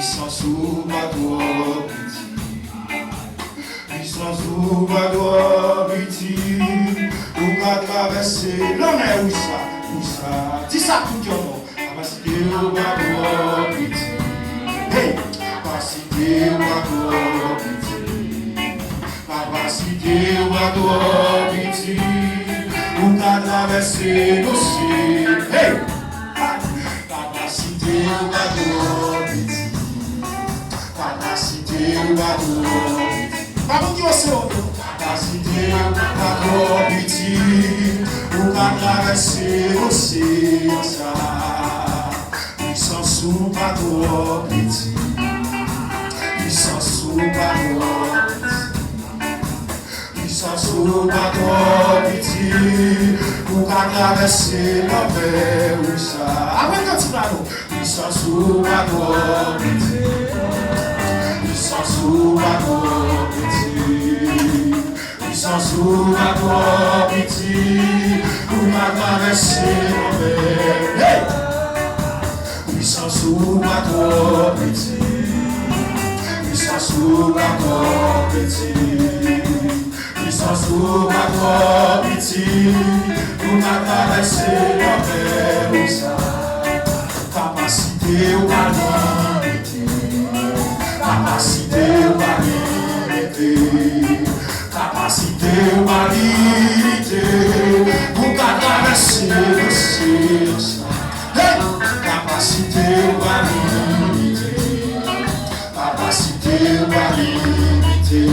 puissance ou ma gloire, puissance ou ma gloire, ou qu'à traverser, l'homme est où ça, dis ça tout le monde, capacité ou ma gloire, hey, capacité ou ma gloire, capacité ou ma gloire, ou qu'à traverser l'océan, hey, capacité ou ma gloire, capacité ou ma gloire. Pas vous qui aussi capacité à glorifier ou à traverser l'océan ça. Puissance ou pas glorifier, puissance ou pas glorifier, puissance ou pas glorifier ou à traverser la mer ou ça. Après quand tu parles, puissance ou pas glorifier, puissance ou pas glorifier. Puissance ou ma gloire, pour ma traverser la mer. Hey! Puissance ou ma gloire, puissance ou ma gloire, puissance ou ma gloire, pour ma traverser la mer. Capacité ou ma limité, capacité ou ma limité. Capacité ou validité pour traverser le ciel. Hey! Capacité ou validité, capacité ou validité,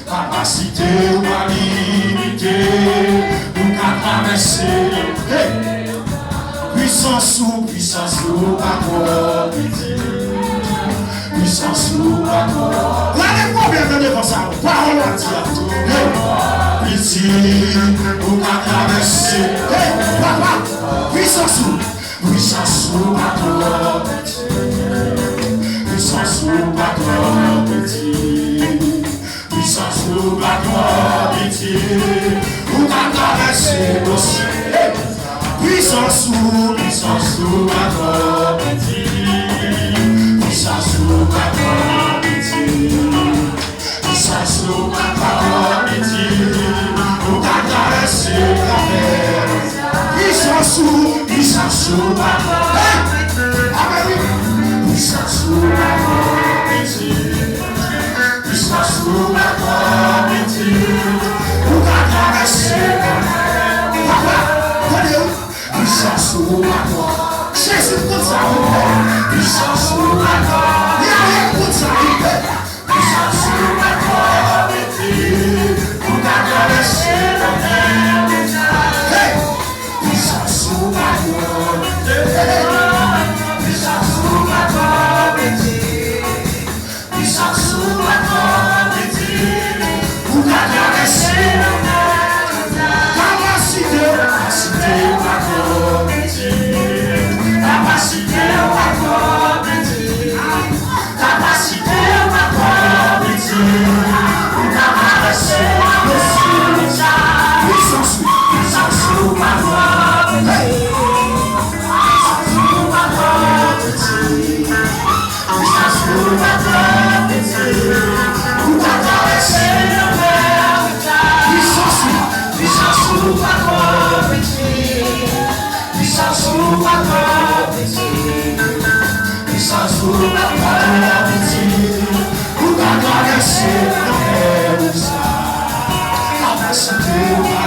capacité ou validité pour traverser. Hey! Puissance ou ma gloire, puissance ou ma gloire. Là, les problèmes de comme ça, parole à dire. Pitié, ou ma traverser. Hey, papa, puissance ou ma gloire. Puissance ou ma gloire, puissance ou ma gloire, ou ma traverser aussi. Puissance ou ma gloire, puissance ou ma gloire, puissance ou ma gloire, pour traverser la mer. Puissance ou ma gloire, puissance ou ma gloire, puissance ou ma gloire, pour traverser la mer. Puissance ou ma gloire, Jésus pour ça, puissance ou ma gloire, il y a rien pour ça, puissance ou ma gloire, pour traverser la mer. Hey, puissance ou ma gloire, puissance ou ma gloire, puissance ou ma gloire, pour traverser la mer. Capacité ou ma gloire, capacité ou ma gloire, capacité ou ma gloire, pour traverser le ciel. Puissance ou ma gloire, puissance ou ma gloire, puissance ou ma gloire, pour traverser la mer. Puissance ou ma gloire, puissance ou ma gloire, puissance ou ma gloire, pour traverser la mer. Capacité ou ma